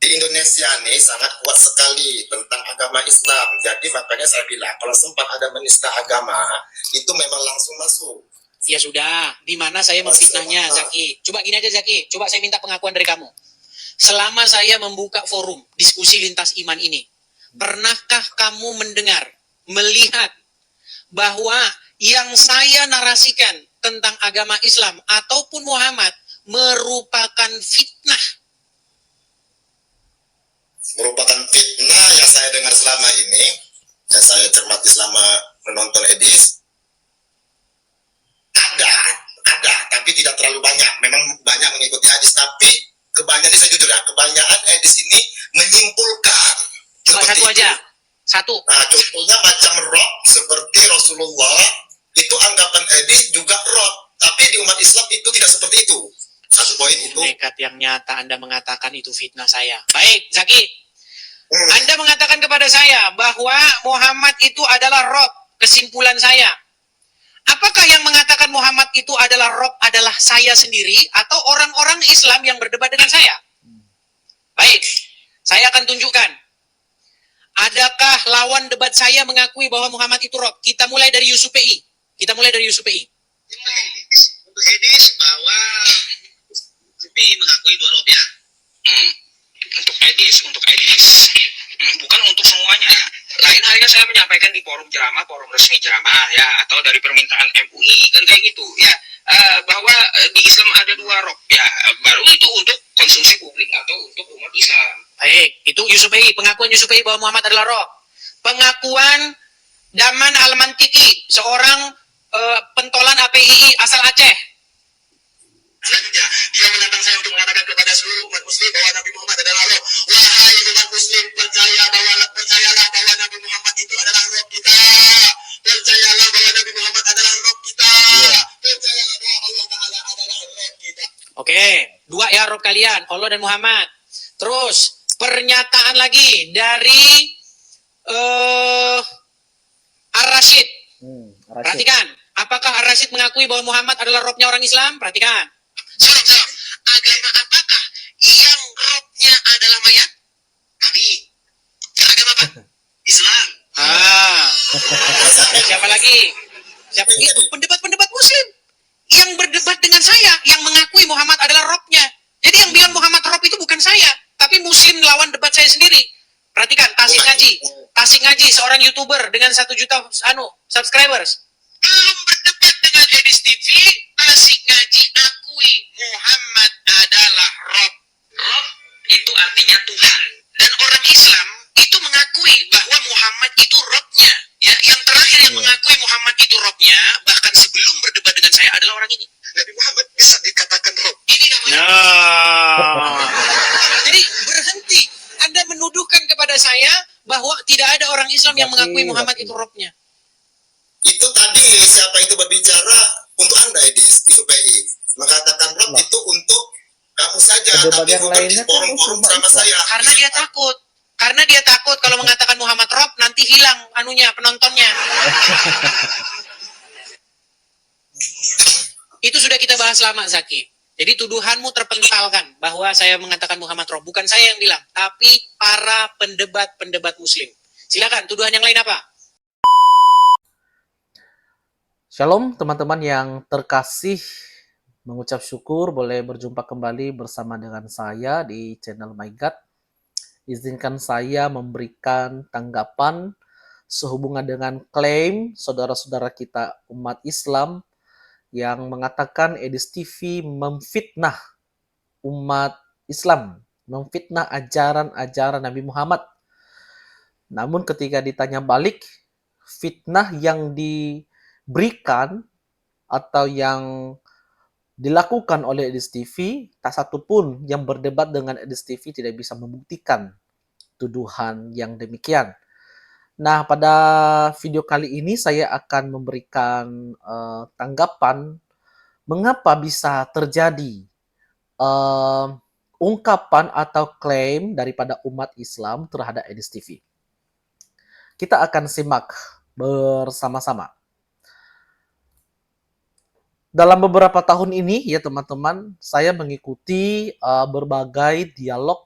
di Indonesia nih sangat kuat sekali tentang agama Islam. Jadi makanya saya bilang kalau sempat ada menista agama itu memang langsung masuk. Ya sudah, di mana saya memfitnahnya, Zaki? Coba gini aja, Zaki. Coba saya minta pengakuan dari kamu. Selama saya membuka forum diskusi lintas iman ini, pernahkah kamu mendengar, melihat bahwa yang saya narasikan tentang agama Islam ataupun Muhammad merupakan fitnah? Merupakan fitnah yang saya dengar selama ini, yang saya cermati selama menonton Edis. Ada, tapi tidak terlalu banyak. Memang banyak mengikuti Edis, tapi kebanyakan ini saya jujur ya, kebanyakan Edis ini menyimpulkan. Coba satu aja, satu. Nah, contohnya macam roh seperti Rasulullah, itu anggapan Edis juga roh, tapi di umat Islam itu tidak seperti itu. Satu poin itu. Nekat yang nyata Anda mengatakan itu fitnah saya. Baik, Zaki. Anda mengatakan kepada saya bahwa Muhammad itu adalah roh. Kesimpulan saya, apakah yang mengatakan Muhammad itu adalah roh adalah saya sendiri atau orang-orang Islam yang berdebat dengan saya? Baik, saya akan tunjukkan. Adakah lawan debat saya mengakui bahwa Muhammad itu roh? Kita mulai dari Yusuf PI. Untuk Edis bahwa Yusuf PI mengakui dua roh ya. Untuk Edis. Bukan untuk semuanya. Lain halnya saya menyampaikan di forum ceramah, forum resmi ceramah ya, atau dari permintaan MUI kan kayak gitu ya, bahwa di Islam ada dua roh ya, baru itu untuk konsumsi publik atau untuk umat Islam. Baik, itu Yusuf PI, pengakuan Yusuf PI bahwa Muhammad adalah roh. Pengakuan Daman Almantiki, seorang pentolan APII asal Aceh. Selanjutnya, dia menantang saya untuk mengatakan kepada seluruh umat muslim bahwa Nabi Muhammad adalah roh. Wahai umat muslim, percayalah bahwa Nabi Muhammad itu adalah roh kita. Percayalah bahwa Nabi Muhammad adalah roh kita. Percayalah bahwa Allah Ta'ala adalah roh kita. Oke, dua ya roh kalian, Allah dan Muhammad. Terus, pernyataan lagi dari Ar-Rasyid. Perhatikan, apakah Ar-Rasyid mengakui bahwa Muhammad adalah rohnya orang Islam? Perhatikan. Salam. Agama apakah yang rohnya adalah mayat? Nabi. Agama apa? Islam. Siapa lagi? Siapa itu? Pendebat-pendebat Muslim yang berdebat dengan saya, yang mengakui Muhammad adalah rohnya. Jadi yang bilang Muhammad roh itu bukan saya, tapi Muslim lawan debat saya sendiri. Perhatikan, Tasik Ngaji, seorang YouTuber dengan 1 juta subscribers. Belum berdebat dengan Edis TV, Tasik Ngaji akui Muhammad adalah roh. Roh itu artinya Tuhan. Dan orang Islam itu mengakui bahwa Muhammad itu rohnya. Ya, yang terakhir yang mengakui Muhammad itu rohnya, bahkan sebelum berdebat dengan saya adalah orang ini. Nabi Muhammad bisa dikatakan roh. Ini namanya. Jadi berhenti. Anda menuduhkan kepada saya bahwa tidak ada orang Islam yang mengakui Muhammad itu rohnya. Itu tadi siapa itu berbicara untuk Anda, Edis, Yusuf PI. Mengatakan roh itu untuk kamu saja, tapi bukan di forum-forum sama saya. Karena dia takut kalau mengatakan Muhammad roh nanti hilang penontonnya. Itu sudah kita bahas lama, Zaki. Jadi tuduhanmu terpentalkan bahwa saya mengatakan Muhammad roh. Bukan saya yang bilang, tapi para pendebat Muslim. Silakan, tuduhan yang lain apa? Shalom teman-teman yang terkasih, mengucap syukur boleh berjumpa kembali bersama dengan saya di channel My God. Izinkan saya memberikan tanggapan sehubungan dengan klaim saudara-saudara kita umat Islam yang mengatakan Edis TV memfitnah umat Islam, memfitnah ajaran-ajaran Nabi Muhammad. Namun ketika ditanya balik, fitnah yang diberikan atau yang dilakukan oleh Edis TV, tak satu pun yang berdebat dengan Edis TV tidak bisa membuktikan tuduhan yang demikian. Nah, pada video kali ini saya akan memberikan tanggapan mengapa bisa terjadi ungkapan atau klaim daripada umat Islam terhadap Edis TV. Kita akan simak bersama-sama. Dalam beberapa tahun ini ya teman-teman, saya mengikuti berbagai dialog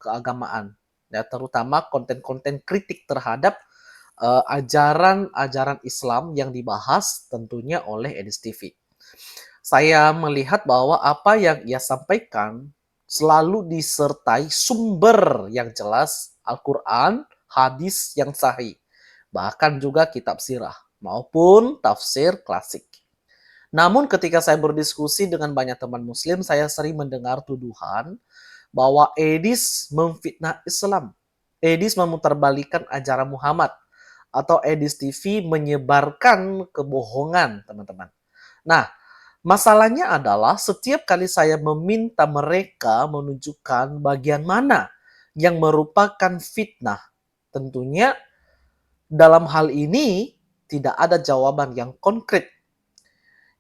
keagamaan, ya, terutama konten-konten kritik terhadap ajaran-ajaran Islam yang dibahas tentunya oleh Edis TV. Saya melihat bahwa apa yang ia sampaikan selalu disertai sumber yang jelas, Al-Quran, hadis yang sahih, bahkan juga kitab sirah maupun tafsir klasik. Namun ketika saya berdiskusi dengan banyak teman muslim, saya sering mendengar tuduhan bahwa Edis memfitnah Islam. Edis memutarbalikkan ajaran Muhammad. Atau Edis TV menyebarkan kebohongan, teman-teman. Nah, masalahnya adalah setiap kali saya meminta mereka menunjukkan bagian mana yang merupakan fitnah, tentunya dalam hal ini tidak ada jawaban yang konkret.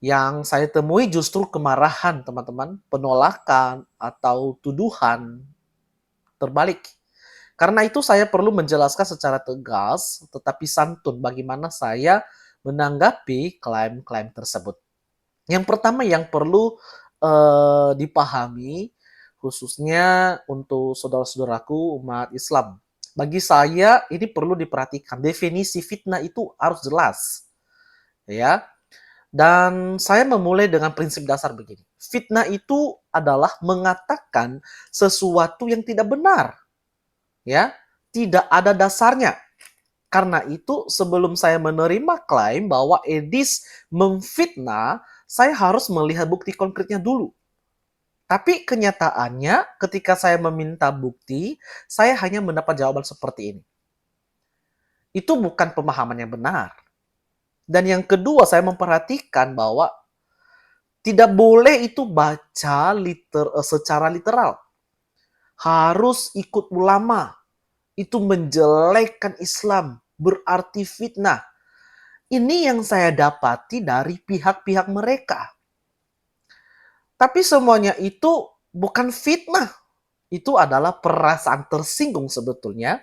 Yang saya temui justru kemarahan, teman-teman, penolakan atau tuduhan terbalik. Karena itu saya perlu menjelaskan secara tegas tetapi santun bagaimana saya menanggapi klaim-klaim tersebut. Yang pertama yang perlu dipahami khususnya untuk saudara-saudaraku umat Islam. Bagi saya ini perlu diperhatikan, definisi fitnah itu harus jelas. Ya. Dan saya memulai dengan prinsip dasar begini. Fitnah itu adalah mengatakan sesuatu yang tidak benar. Ya, tidak ada dasarnya. Karena itu sebelum saya menerima klaim bahwa Edis memfitnah, saya harus melihat bukti konkretnya dulu. Tapi kenyataannya ketika saya meminta bukti, saya hanya mendapat jawaban seperti ini. Itu bukan pemahaman yang benar. Dan yang kedua, saya memperhatikan bahwa tidak boleh itu baca secara literal. Harus ikut ulama. Itu menjelekkan Islam, berarti fitnah. Ini yang saya dapati dari pihak-pihak mereka. Tapi semuanya itu bukan fitnah. Itu adalah perasaan tersinggung sebetulnya.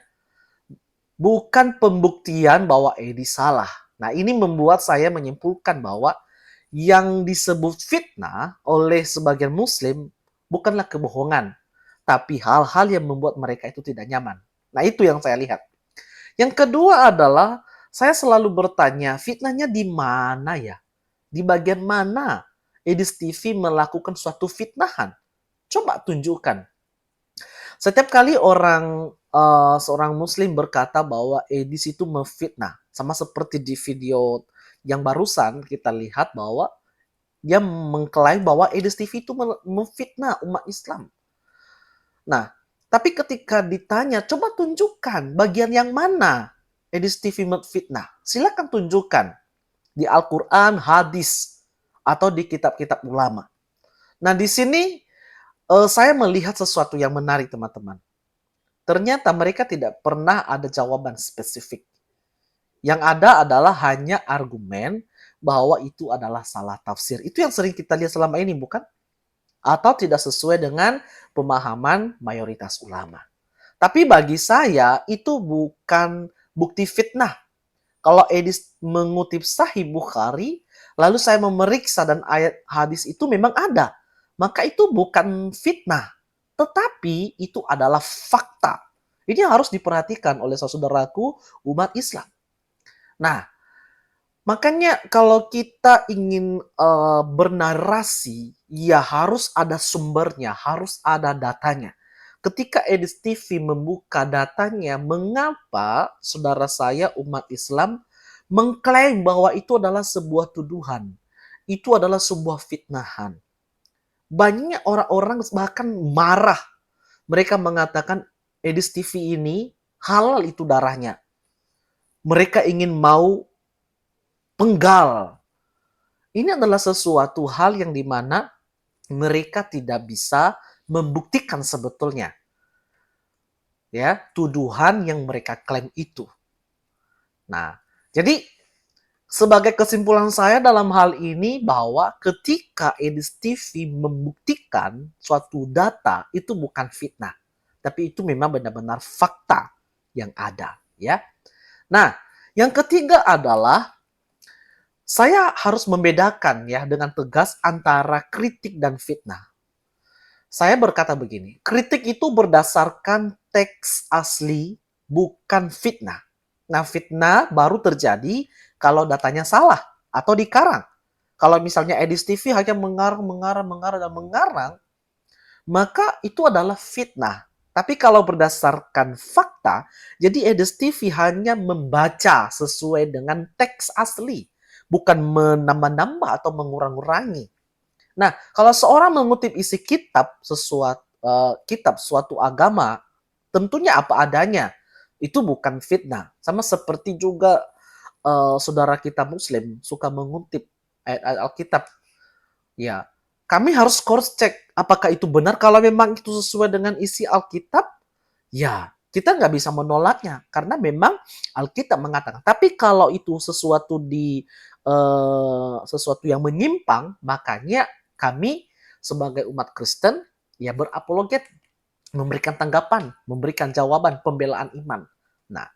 Bukan pembuktian bahwa Edi salah. Nah, ini membuat saya menyimpulkan bahwa yang disebut fitnah oleh sebagian muslim bukanlah kebohongan, tapi hal-hal yang membuat mereka itu tidak nyaman. Nah, itu yang saya lihat. Yang kedua adalah saya selalu bertanya, fitnahnya di mana ya? Di bagian mana Edis TV melakukan suatu fitnahan? Coba tunjukkan. Setiap kali seorang muslim berkata bahwa Edis itu memfitnah, sama seperti di video yang barusan kita lihat bahwa dia mengklaim bahwa Edis TV itu memfitnah umat Islam. Nah, tapi ketika ditanya, coba tunjukkan bagian yang mana Edis TV memfitnah. Silakan tunjukkan di Al-Quran, hadis, atau di kitab-kitab ulama. Nah, di sini saya melihat sesuatu yang menarik, teman-teman. Ternyata mereka tidak pernah ada jawaban spesifik. Yang ada adalah hanya argumen bahwa itu adalah salah tafsir. Itu yang sering kita lihat selama ini, bukan? Atau tidak sesuai dengan pemahaman mayoritas ulama. Tapi bagi saya itu bukan bukti fitnah. Kalau Edis mengutip Sahih Bukhari, lalu saya memeriksa dan ayat hadis itu memang ada. Maka itu bukan fitnah, tetapi itu adalah fakta. Ini harus diperhatikan oleh saudaraku umat Islam. Nah, makanya kalau kita ingin bernarasi, ya harus ada sumbernya, harus ada datanya. Ketika Edis TV membuka datanya, mengapa saudara saya umat Islam mengklaim bahwa itu adalah sebuah tuduhan, itu adalah sebuah fitnahan. Banyak orang-orang bahkan marah. Mereka mengatakan Edis TV ini halal itu darahnya. Mereka ingin mau penggal. Ini adalah sesuatu hal yang dimana mereka tidak bisa membuktikan sebetulnya. Ya, tuduhan yang mereka klaim itu. Nah, jadi sebagai kesimpulan saya dalam hal ini bahwa ketika Edis TV membuktikan suatu data itu bukan fitnah, tapi itu memang benar-benar fakta yang ada, ya. Nah, yang ketiga adalah saya harus membedakan ya dengan tegas antara kritik dan fitnah. Saya berkata begini, kritik itu berdasarkan teks asli, bukan fitnah. Nah, fitnah baru terjadi kalau datanya salah atau dikarang. Kalau misalnya Edis TV hanya mengarang, maka itu adalah fitnah. Tapi kalau berdasarkan fakta, jadi Edis TV hanya membaca sesuai dengan teks asli, bukan menambah-nambah atau mengurang-urangi. Nah, kalau seorang mengutip isi kitab suatu agama, tentunya apa adanya. Itu bukan fitnah. Sama seperti juga saudara kita Muslim suka mengutip ayat-ayat Alkitab. Ya, kami harus cross check apakah itu benar. Kalau memang itu sesuai dengan isi Alkitab, ya kita nggak bisa menolaknya karena memang Alkitab mengatakan. Tapi kalau itu sesuatu yang menyimpang, makanya kami sebagai umat Kristen ya berapologet, memberikan tanggapan, memberikan jawaban, pembelaan iman. Nah,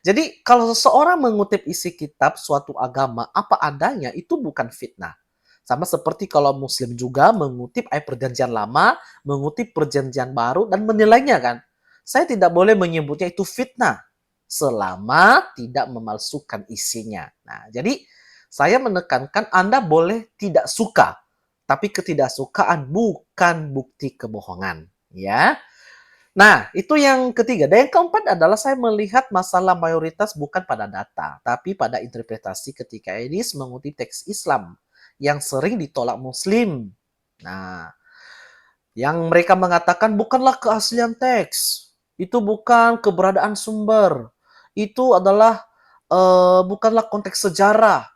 jadi kalau seseorang mengutip isi kitab suatu agama apa adanya, itu bukan fitnah. Sama seperti kalau Muslim juga mengutip ayat perjanjian lama, mengutip perjanjian baru, dan menilainya kan. Saya tidak boleh menyebutnya itu fitnah selama tidak memalsukan isinya. Nah, jadi saya menekankan Anda boleh tidak suka, tapi ketidaksukaan bukan bukti kebohongan. Ya. Nah, itu yang ketiga. Dan yang keempat adalah saya melihat masalah mayoritas bukan pada data, tapi pada interpretasi ketika Edis mengutip teks Islam yang sering ditolak Muslim. Nah, yang mereka mengatakan bukanlah keaslian teks, itu bukan keberadaan sumber, itu adalah bukanlah konteks sejarah.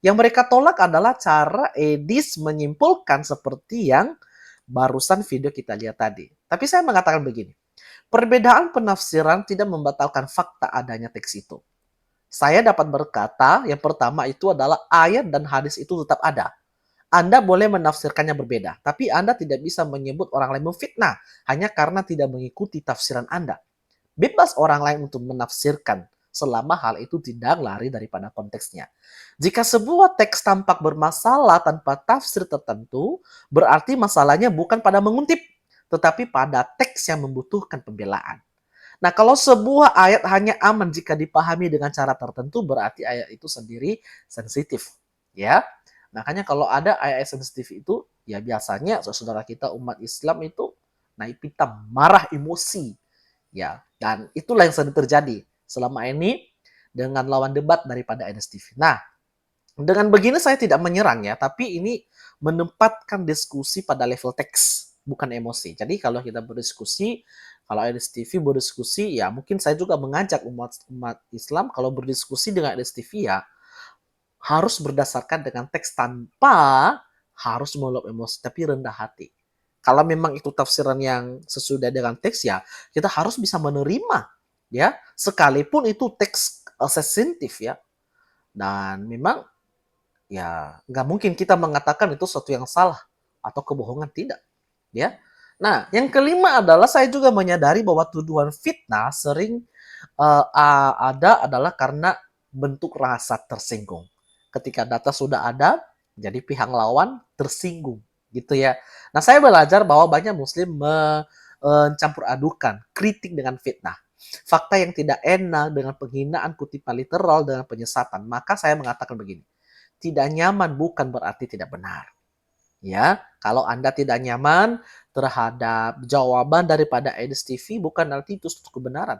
Yang mereka tolak adalah cara Edis menyimpulkan seperti yang barusan video kita lihat tadi. Tapi saya mengatakan begini, perbedaan penafsiran tidak membatalkan fakta adanya teks itu. Saya dapat berkata, yang pertama itu adalah ayat dan hadis itu tetap ada. Anda boleh menafsirkannya berbeda, tapi Anda tidak bisa menyebut orang lain memfitnah hanya karena tidak mengikuti tafsiran Anda. Bebas orang lain untuk menafsirkan selama hal itu tidak lari daripada konteksnya. Jika sebuah teks tampak bermasalah tanpa tafsir tertentu, berarti masalahnya bukan pada mengutip, tetapi pada teks yang membutuhkan pembelaan. Nah, kalau sebuah ayat hanya aman jika dipahami dengan cara tertentu, berarti ayat itu sendiri sensitif. Ya, makanya kalau ada ayat sensitif itu, ya biasanya saudara kita umat Islam itu naik pitam, marah, emosi. Ya, dan itulah yang sering terjadi selama ini dengan lawan debat daripada NSTV. Nah, dengan begini saya tidak menyerang ya, tapi ini menempatkan diskusi pada level teks, bukan emosi. Jadi kalau kita berdiskusi, kalau NSTV berdiskusi, ya mungkin saya juga mengajak umat Islam kalau berdiskusi dengan NSTV ya harus berdasarkan dengan teks tanpa harus meluap emosi, tapi rendah hati. Kalau memang itu tafsiran yang sesuai dengan teks ya, kita harus bisa menerima ya, sekalipun itu teks sensitif ya. Dan memang ya nggak mungkin kita mengatakan itu sesuatu yang salah atau kebohongan, tidak ya. Nah, yang kelima adalah saya juga menyadari bahwa tuduhan fitnah sering ada adalah karena bentuk rasa tersinggung. Ketika data sudah ada, jadi pihak lawan tersinggung gitu ya. Nah, saya belajar bahwa banyak muslim mencampur adukan kritik dengan fitnah. Fakta yang tidak enak dengan penghinaan kutipan literal dengan penyesatan. Maka saya mengatakan begini, tidak nyaman bukan berarti tidak benar. Ya, kalau Anda tidak nyaman terhadap jawaban daripada Edis TV bukan arti itu kebenaran.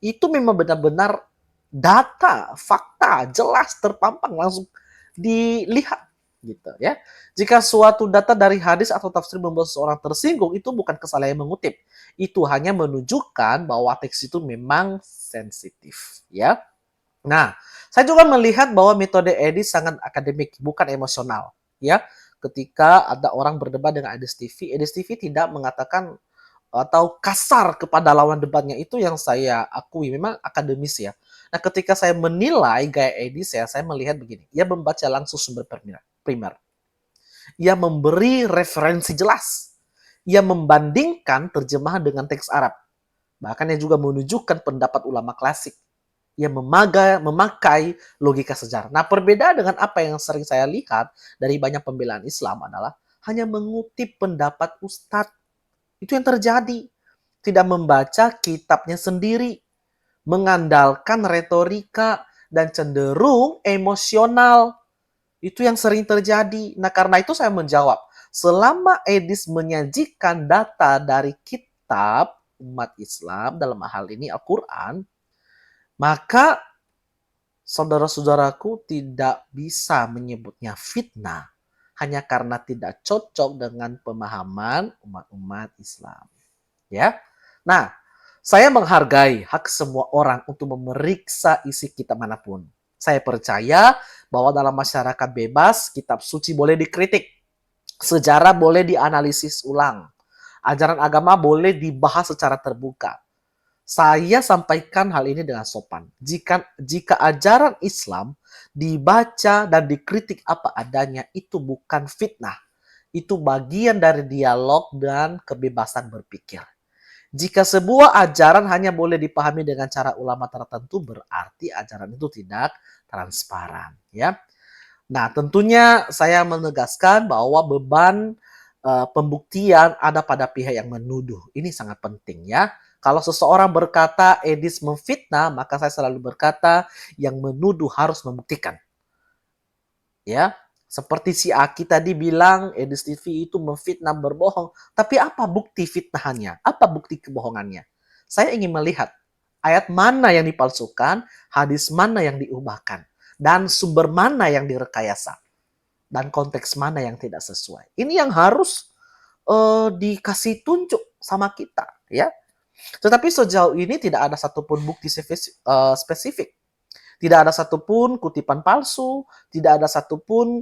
Itu memang benar-benar data, fakta, jelas terpampang langsung dilihat gitu ya. Jika suatu data dari hadis atau tafsir membuat seseorang tersinggung, itu bukan kesalahan mengutip. Itu hanya menunjukkan bahwa teks itu memang sensitif ya. Nah, saya juga melihat bahwa metode Edis sangat akademik, bukan emosional ya. Ketika ada orang berdebat dengan Edis TV tidak mengatakan atau kasar kepada lawan debatnya, itu yang saya akui memang akademis ya. Nah, ketika saya menilai gaya Edis ya, saya melihat begini, ia membaca langsung sumber primer. Ia memberi referensi jelas. Ia membandingkan terjemahan dengan teks Arab. Bahkan ia juga menunjukkan pendapat ulama klasik. Ia memakai logika sejarah. Nah, perbedaan dengan apa yang sering saya lihat dari banyak pembelaan Islam adalah hanya mengutip pendapat ustadz Itu yang terjadi. Tidak membaca kitabnya sendiri, mengandalkan retorika, dan cenderung emosional. Itu yang sering terjadi. Nah, karena itu saya menjawab, selama Edis menyajikan data dari kitab umat Islam, dalam hal ini Al-Quran, maka saudara-saudaraku tidak bisa menyebutnya fitnah hanya karena tidak cocok dengan pemahaman umat-umat Islam. Ya. Nah, saya menghargai hak semua orang untuk memeriksa isi kitab manapun. Saya percaya bahwa dalam masyarakat bebas, kitab suci boleh dikritik. Sejarah boleh dianalisis ulang. Ajaran agama boleh dibahas secara terbuka. Saya sampaikan hal ini dengan sopan. Jika ajaran Islam dibaca dan dikritik apa adanya, itu bukan fitnah. Itu bagian dari dialog dan kebebasan berpikir. Jika sebuah ajaran hanya boleh dipahami dengan cara ulama tertentu, berarti ajaran itu tidak transparan. Ya. Nah, tentunya saya menegaskan bahwa beban pembuktian ada pada pihak yang menuduh. Ini sangat penting ya. Kalau seseorang berkata Edis memfitnah, maka saya selalu berkata yang menuduh harus membuktikan. Ya, seperti si Aki tadi bilang Edis TV itu memfitnah, berbohong. Tapi apa bukti fitnahannya? Apa bukti kebohongannya? Saya ingin melihat ayat mana yang dipalsukan, hadis mana yang diubahkan, dan sumber mana yang direkayasa, dan konteks mana yang tidak sesuai. Ini yang harus dikasih tunjuk sama kita, ya. Tetapi sejauh ini tidak ada satupun bukti spesifik. Tidak ada satupun kutipan palsu, tidak ada satupun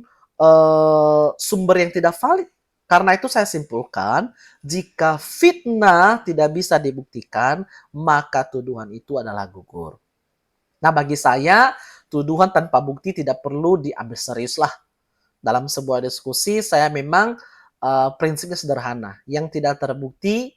sumber yang tidak valid. Karena itu saya simpulkan, jika fitnah tidak bisa dibuktikan, maka tuduhan itu adalah gugur. Nah, bagi saya, tuduhan tanpa bukti tidak perlu diambil serius lah. Dalam sebuah diskusi, saya memang prinsipnya sederhana. Yang tidak terbukti,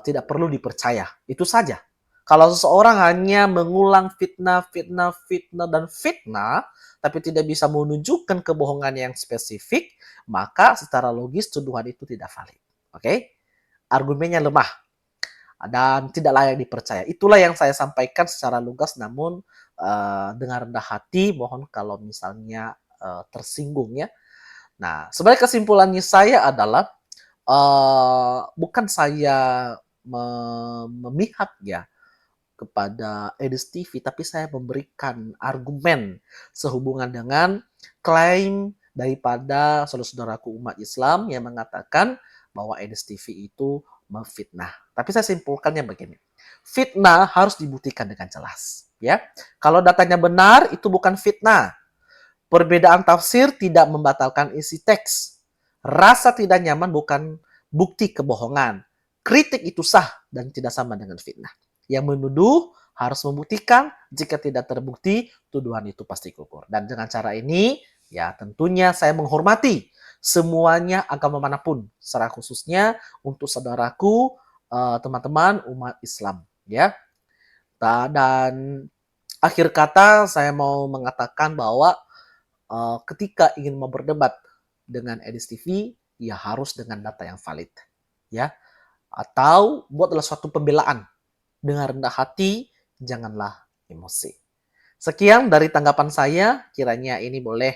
tidak perlu dipercaya. Itu saja. Kalau seseorang hanya mengulang fitnah, dan fitnah, tapi tidak bisa menunjukkan kebohongan yang spesifik, maka secara logis tuduhan itu tidak valid. Oke? Argumennya lemah dan tidak layak dipercaya. Itulah yang saya sampaikan secara lugas, namun dengan rendah hati, mohon kalau misalnya tersinggung ya. Nah, sebenarnya kesimpulannya saya adalah bukan saya memihak ya kepada Edis TV, tapi saya memberikan argumen sehubungan dengan klaim daripada saudara-saudaraku umat Islam yang mengatakan bahwa Edis TV itu memfitnah. Tapi saya simpulkannya begini. Fitnah harus dibuktikan dengan jelas, ya. Kalau datanya benar, itu bukan fitnah. Perbedaan tafsir tidak membatalkan isi teks. Rasa tidak nyaman bukan bukti kebohongan. Kritik itu sah dan tidak sama dengan fitnah. Yang menuduh harus membuktikan, jika tidak terbukti, tuduhan itu pasti gugur. Dan dengan cara ini, ya tentunya saya menghormati semuanya agama manapun, secara khususnya untuk saudaraku, teman-teman umat Islam. Ya. Dan akhir kata saya mau mengatakan bahwa ketika ingin mau berdebat dengan Edis TV, ya harus dengan data yang valid. Ya. Atau buatlah suatu pembelaan dengan rendah hati, janganlah emosi. Sekian dari tanggapan saya, kiranya ini boleh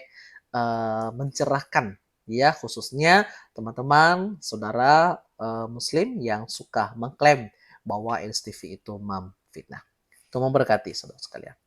mencerahkan ya, khususnya teman-teman saudara muslim yang suka mengklaim bahwa LSTV itu memfitnah. Tuhan memberkati saudara sekalian.